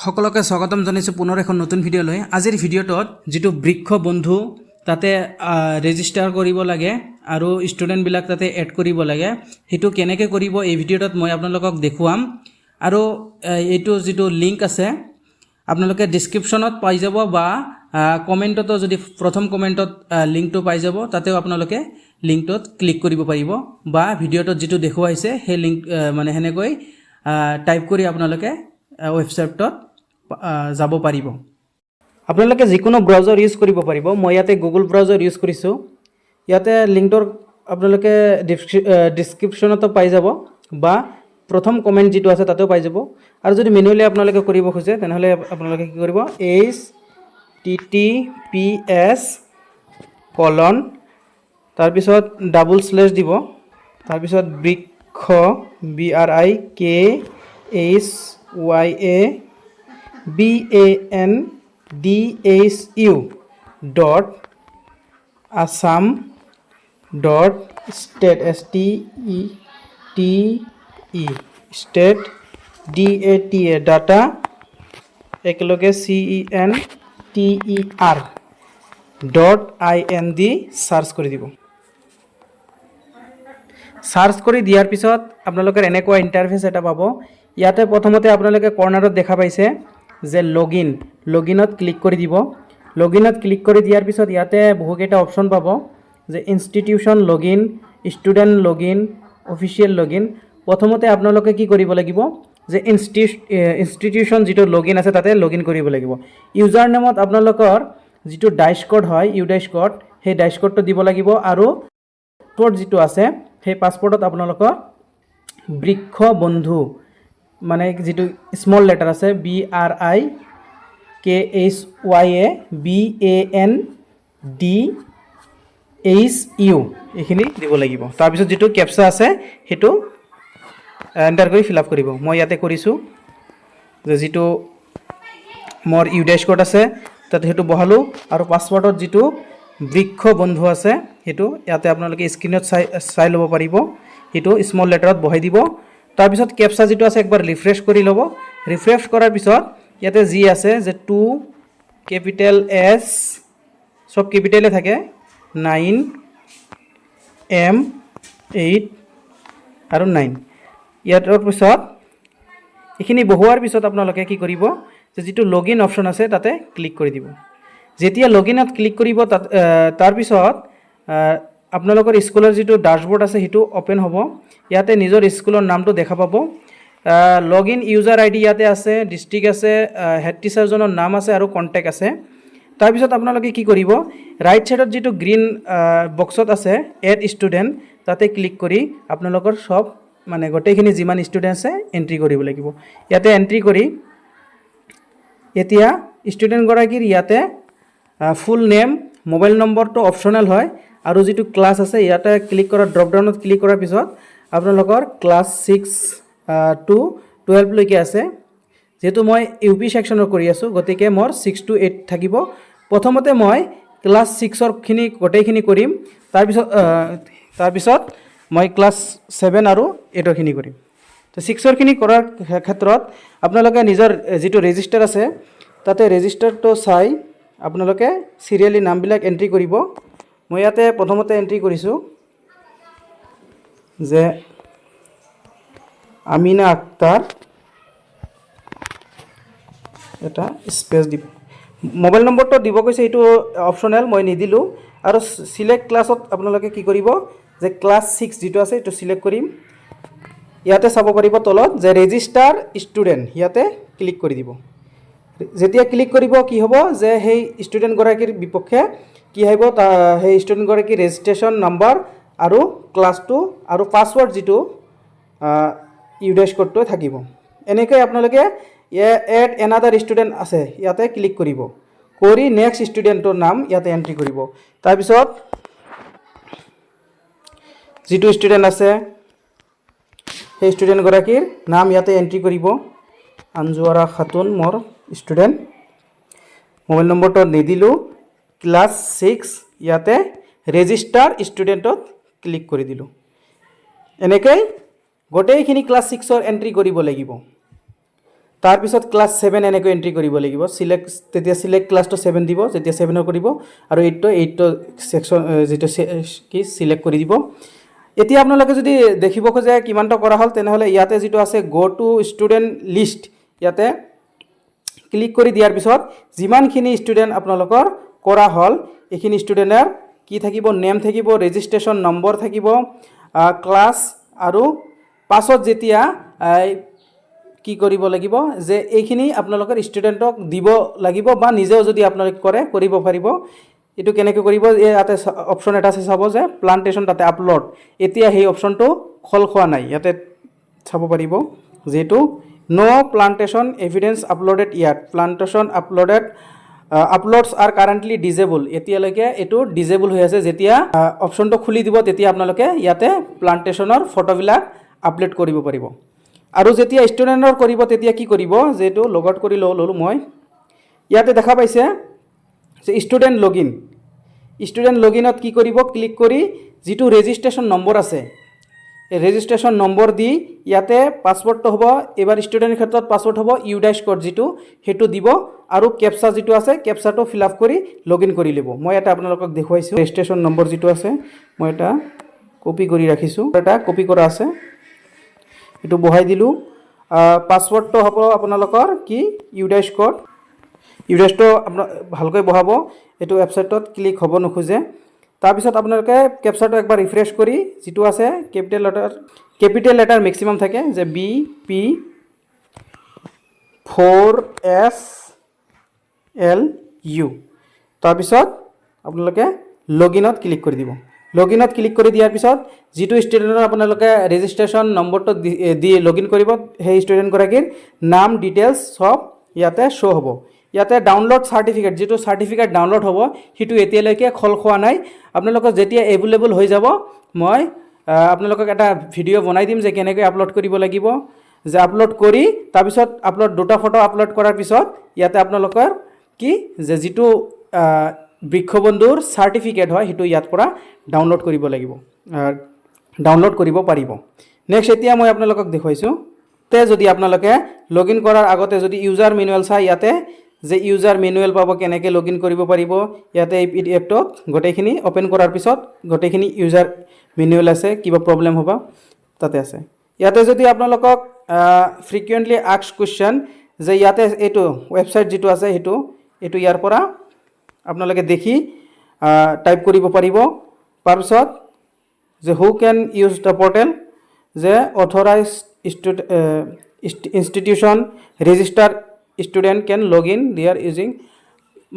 সকলকে স্বাগতম জানাইছোঁ পুনৰ এখন নতুন ভিডিঅ'লৈ। আজিৰ ভিডিঅ'টোত যিটো বৃক্ষ বন্ধু তাতে ৰেজিষ্টাৰ কৰিব লাগে আৰু ষ্টুডেণ্টবিলাক তাতে এড কৰিব লাগে, সেইটো কেনেকৈ কৰিব এই ভিডিঅ'টোত মই আপোনালোকক দেখুৱাম। আৰু এইটো যিটো লিংক আছে আপোনালোকে ডিছক্ৰিপশ্যনত পাই যাব বা কমেণ্টতো, যদি প্ৰথম কমেণ্টত লিংকটো পাই যাব, তাতেও আপোনালোকে লিংকটোত ক্লিক কৰিব পাৰিব বা ভিডিঅ'টোত যিটো দেখুৱাইছে সেই লিংক মানে সেনেকৈ টাইপ কৰি আপোনালোকে ৱেবছাইটত যাব পাৰিব। আপোনালোকে যিকোনো ব্ৰাউজাৰ ইউজ কৰিব পাৰিব। মই ইয়াতে গুগল ব্ৰাউজাৰ ইউজ কৰিছোঁ। ইয়াতে লিংকটোৰ আপোনালোকে ডিছক্ৰিপশ্যনতো পাই যাব বা প্ৰথম কমেণ্ট যিটো আছে তাতেও পাই যাব। আৰু যদি মেনুৱেলি আপোনালোকে কৰিব খোজে তেনেহ'লে আপোনালোকে কি কৰিব, HTTPS তাৰপিছত / দিব, তাৰপিছত বৃক্ষ BANDASU.assam.state state data একেলগে CENTER.IN সাৰ্চ কৰি দিব। সাৰ্চ কৰি দিয়াৰ পিছত আপোনালোকৰ এনেকুৱা ইণ্টাৰফেচ এটা পাব। ইয়াতে প্ৰথমতে আপোনালোকে কৰ্নাৰত দেখা পাইছে যে লগইনত ক্লিক কৰি দিব। লগইনত ক্লিক কৰি দিয়াৰ পিছত ইয়াতে বহুকেইটা অপশ্যন পাব, যে institution login, student login, official login. প্ৰথমতে আপোনালোকে কি কৰিব লাগিব, যে ইনষ্টিটিউশ্যন যিটো লগইন আছে তাতে লগইন কৰিব লাগিব। ইউজাৰ নেমত আপোনালোকৰ যিটো ডাইচ কোড হয়, ইউডাইচ কোড, সেই ডাইচ কোডটো দিব লাগিব। আৰু পাছপোৰ্ট যিটো আছে সেই পাছপোৰ্টত আপোনালোকৰ বৃক্ষ বন্ধু মানে যিটো স্মল লেটাৰ আছে BRIKSYABANDHU এইখিনি দিব লাগিব। তাৰপিছত যিটো কেপচা আছে সেইটো এণ্টাৰ কৰি ফিল আপ কৰিব। মই ইয়াতে কৰিছোঁ, যে যিটো মোৰ ইউডাইচ কোড আছে তাতে সেইটো বহালোঁ। আৰু পাছপোৰ্টত যিটো বৃক্ষ বন্ধু আছে সেইটো ইয়াতে আপোনালোকে স্ক্ৰীনত চাই ল'ব পাৰিব, সেইটো স্মল লেটাৰত বহাই দিব। তাৰপিছত কেপচা যিটো আছে একবাৰ ৰিফ্ৰেছ কৰি ল'ব। ৰিফ্ৰেছ কৰাৰ পিছত ইয়াতে যি আছে যে 2 কেপিটেল S চব কেপিটেলে থাকে, 9 M 8 আৰু 9। ইয়াৰ পিছত এইখিনি বহুৱাৰ পিছত আপোনালোকে কি কৰিব, যে যিটো লগইন অপশ্যন আছে তাতে ক্লিক কৰি দিব। যেতিয়া লগইনত ক্লিক কৰিব তাৰপিছত আপোনালোকৰ স্কুলৰ যিটো ডাশ্ববৰ্ড আছে সেইটো অ'পেন হ'ব। ইয়াতে নিজৰ স্কুলৰ নামটো দেখা পাব। লগইন ইউজাৰ ID ইয়াতে আছে, ডিষ্ট্ৰিক্ট আছে, হেড টিচাৰজনৰ নাম আছে আৰু কণ্টেক্ট আছে। তাৰপিছত আপোনালোকে কি কৰিব, ৰাইট ছাইডত যিটো গ্ৰীণ বক্সত আছে এড ষ্টুডেণ্ট, তাতে ক্লিক কৰি আপোনালোকৰ সব মানে গোটেইখিনি যিমান ষ্টুডেণ্ট আছে এণ্ট্ৰি কৰিব লাগিব। ইয়াতে এণ্ট্ৰি কৰি এতিয়া ষ্টুডেণ্টগৰাকীৰ ইয়াতে ফুল নেম, মোবাইল নম্বৰটো অপশ্যনেল হয়। আৰু যিটো ক্লাছ আছে ইয়াতে ক্লিক কৰা, ড্ৰপডাউনত ক্লিক কৰাৰ পিছত আপোনালোকৰ ক্লাছ 6 to 12 লৈকে আছে। যেহেতু মই UP ছেকশ্যনৰ কৰি আছোঁ গতিকে মোৰ 6 to 8 থাকিব। প্ৰথমতে মই ক্লাছ 6ৰ গোটেইখিনি কৰিম, তাৰপিছত মই ক্লাছ 7 আৰু 8ৰ খিনি কৰিম। তো 6ৰ খিনি কৰাৰ ক্ষেত্ৰত আপোনালোকে নিজৰ যিটো ৰেজিষ্টাৰ আছে তাতে ৰেজিষ্টাৰটো চাই আপোনালোকে চিৰিয়েলি নামবিলাক এণ্ট্ৰি কৰিব। মই ইয়াতে প্ৰথমতে এণ্ট্ৰি কৰিছোঁ যে আমিনা আক্তাৰ, এটা স্পেচ দিব। মোবাইল নম্বৰটো দিব কৈছে, এইটো অপশ্যনেল, মই নিদিলোঁ। আৰু চিলেক্ট ক্লাছত আপোনালোকে কি কৰিব, যে ক্লাছ 6 যিটো আছে এইটো চিলেক্ট কৰিম। ইয়াতে চাব পাৰিব তলত যে ৰেজিষ্টাৰ ষ্টুডেণ্ট, ইয়াতে ক্লিক কৰি দিব। যেতিয়া ক্লিক কৰিব কি হ'ব, যে সেই ষ্টুডেণ্টগৰাকীৰ বিপক্ষে কি আহিব, সেই ষ্টুডেণ্টগৰাকীৰ ৰেজিষ্ট্ৰেশ্যন নাম্বাৰ আৰু ক্লাছটো আৰু পাছৱৰ্ড যিটো ইউডাইচ কোডটো থাকিব। এনেকৈ আপোনালোকে এড এনাডাৰ ষ্টুডেণ্ট আছে ইয়াতে ক্লিক কৰিব, কৰি নেক্সট ষ্টুডেণ্টৰ নাম ইয়াতে এণ্ট্ৰি কৰিব। তাৰপিছত যিটো ষ্টুডেণ্ট আছে সেই ষ্টুডেণ্টগৰাকীৰ নাম ইয়াতে এণ্ট্ৰি কৰিব, আঞ্জুৱাৰা খাতুন মোৰ ষ্টুডেণ্ট। মোবাইল নম্বৰটো নিদিলোঁ, ক্লাছ 6 ইয়াতে ৰেজিষ্টাৰ ষ্টুডেণ্টত ক্লিক কৰি দিলোঁ। এনেকৈ গোটেইখিনি ক্লাছ 6ৰ এণ্ট্ৰি কৰিব লাগিব। তাৰপিছত ক্লাছ 7 এনেকৈ এণ্ট্ৰি কৰিব লাগিব তেতিয়া চিলেক্ট ক্লাছটো 7 দিব যেতিয়া 7 কৰিব আৰু 8 সেকশন যেটো কি চিলেক্ট কৰি দিব এতিয়া আপোনালোকে যদি দেখিব খোজে কিমানটা কৰা হল তেনেহলে ইয়াতে যেটো আছে গো টু ষ্টুডেন্ট লিষ্ট ইয়াতে ক্লিক কৰি দিয়াৰ পিছত যিমানখিনি ষ্টুডেন্ট আপোনালোকৰ কৰা হল এইখিনি ষ্টুডেন্টৰ কি থাকিব নেম থাকিব ৰেজিষ্ট্ৰেচন নম্বৰ থাকিব ক্লাছ আৰু পাছত যেতিয়া কি কৰিব লাগিব যে এইখিনি আপোনালোকৰ ষ্টুডেন্টক দিব লাগিব বা নিজেও যদি আপোনালোক কৰে কৰিব পাৰিব এটো কেনেকৈ কৰিব ইয়াতে অপচন এটা আছে চাব যে প্লান্টেশন তাতে আপলোড এতিয়া সেই অপচনটো খল খোৱা নাই ইয়াতে চাব পাৰিব যেটো নো প্লান্টেশন এভিডেন্স আপলোডেড ইয়াত প্লান্টেশন আপলোডেড আপলোডস আর কারেন্টলি ডিজেবল এতিয়ালৈকে এটো ডিজেবল হৈ আছে যেতিয়া অপচনটো খুলি দিব তেতিয়া আপোনালোকে ইয়াতে প্লান্টেশনৰ ফটোবিলাক আপলোড কৰিব পাৰিব আৰু যেতিয়া ষ্টুডেন্টৰ কৰিব তেতিয়া কি কৰিব যেটো লগ আউট কৰি ললো মই ইয়াতে দেখা পাইছে যে ষ্টুডেন্ট লগইনত কি কৰিব ক্লিক কৰি যেটো ৰেজিষ্ট্ৰেচন নম্বৰ আছে এই ৰেজিষ্ট্ৰেচন নম্বৰ দি ইয়াতে পাসওয়াৰ্ডটো হ'ব এবাৰ ষ্টুডেন্টৰ ক্ষেত্ৰত পাসওয়াৰ্ড হ'ব ইউডাইশ কোড যেটো হেতু দিব আৰু ক্যাপচা যেটো আছে ক্যাপচাটো ফিল আপ কৰি লগইন কৰি লিব মই এটা আপোনালোকক দেখুৱাইছো ৰেজিষ্ট্ৰেচন নম্বৰ যেটো আছে মই এটা কপি কৰি ৰাখিছো এটা কপি কৰা আছে এটো বহাই দিলু পাসওয়াৰ্ডটো হ'ব আপোনালোকৰ কি ইউডাইশটো ভালকৈ বহাব এটো ওয়েবসাইটত ক্লিক হ'ব নখুজে তাৰপিছত আপোনালোকে ক্যাপচাটো একবাৰ ৰিফ্ৰেশ কৰি যেটো আছে ক্যাপিটেল লেটাৰ ম্যাক্সিমাম থাকে যে B P 4 F L U তাৰপিছত আপোনালোকে লগইনত ক্লিক কৰি দিব লগইনত ক্লিক কৰি দিয়াৰ পিছত যেটো ষ্টুডেন্টৰ আপোনালোকে ৰেজিষ্ট্ৰেচন নম্বৰটো দি লগইন কৰিব সেই ষ্টুডেন্ট গৰাকীৰ নাম ডিটেইলছ সব ইয়াতে শো হ'ব ইয়াতে ডাউনলোড সাৰ্টিফিকেট যেটো সাৰ্টিফিকেট ডাউনলোড হ'ব হিটু এতিয়ালৈকে খল খোৱা নাই আপোনালোকৰ যেতিয়া এভেইলেবল হৈ যাব মই আপোনালোকক এটা ভিডিও বনাই দিম যে কেনেকৈ আপলোড কৰিব লাগিব যে আপলোড কৰি তাৰ পিছত আপলোড দুটা ফটো আপলোড কৰাৰ পিছত ইয়াতে আপোনালোকৰ কি যে যেটো বৃক্ষবন্ধুৰ সাৰ্টিফিকেট হয় হিটু ইয়াত পৰা ডাউনলোড কৰিব লাগিব ডাউনলোড কৰিব পাৰিব নেক্সট এতিয়া মই আপোনালোকক দেখুৱাইছো তে যদি আপোনালোকে লগইন কৰাৰ আগতে যদি ইউজাৰ মেনুৱেল চাই ইয়াতে যে ইউজাৰ মেনুৱেল পাব কেনেকৈ লগইন কৰিব পাৰিব ইয়াতে এই পিডিএফটো গটেখিনি ওপেন কৰাৰ পিছত গটেখিনি ইউজাৰ মেনুৱেল আছে কিবা প্ৰবলেম হ'ব তাতে আছে ইয়াতে যদি আপোনালোকক ফ্ৰিকুৱেন্টলি আস্কড কোৱেশ্চন যে ইয়াতে এটো ওয়েবসাইট যেটো আছে হেতু এটো ইয়াৰ পৰা আপোনালোকে দেখি টাইপ কৰিব পাৰিব তাৰপিছত যে who can use the portal যে authorised institution register student can log in there using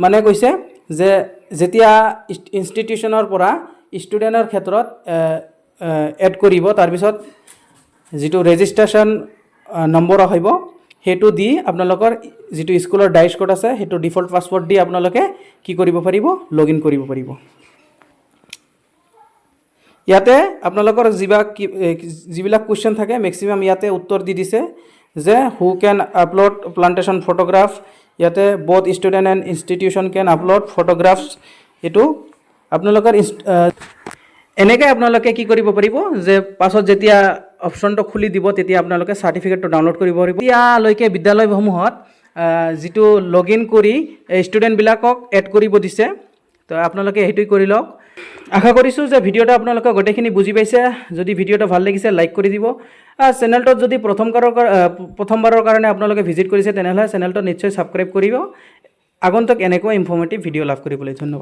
মানে কৈছে যে যেতিয়া ইনস্টিটিউশনৰ পৰা ষ্টুডেন্টৰ ক্ষেত্ৰত এড কৰিব তাৰ পিছত যেটো ৰেজিষ্ট্ৰেচন নম্বৰ আহিব হেতু দি আপোনালোকৰ যেটো স্কুলৰ ডাইচ কোড আছে হেতু ডিফল্ট পাসওয়াৰ্ড দি আপোনালোকে কি কৰিব পাৰিব লগইন কৰিব পাৰিব ইয়াতে আপোনালোকৰ যিবিলাক কোৱেশ্চন থাকে ম্যাক্সিমাম ইয়াতে উত্তৰ দি দিছে যে who can upload plantation photograph ইয়াতে both student and institution can upload photographs এটো আপোনালোকৰ এনেকৈ আপোনালোকে কি কৰিব পাৰিব যে পাছত যেতিয়া অপচনটো খুলি দিব তেতিয়া আপোনালোকে সাৰ্টিফিকেটটো ডাউনলোড কৰিব পাৰিব ইয়ালৈকে বিদ্যালয়সমূহত যেটো লগইন কৰি ষ্টুডেন্ট বিলাকক এড কৰিব দিছে তো আপোনালোকে হেতু কৰি লওক আশা কৰিছো যে ভিডিওটা আপোনালোকে গটেখিনি বুজি পাইছে যদি ভিডিওটা ভাল লাগিছে লাইক কৰি দিব চেনেলটো যদি প্ৰথমবাৰৰ কাৰণে আপোনালোকে ভিজিট কৰিছে তেনেহলে চেনেলটো নিশ্চয় সাবস্ক্ৰাইব কৰিব আগন্তুক এনেকুৱা ইনফৰমেটিভ ভিডিও লাভ কৰিবলৈ ধন্যবাদ।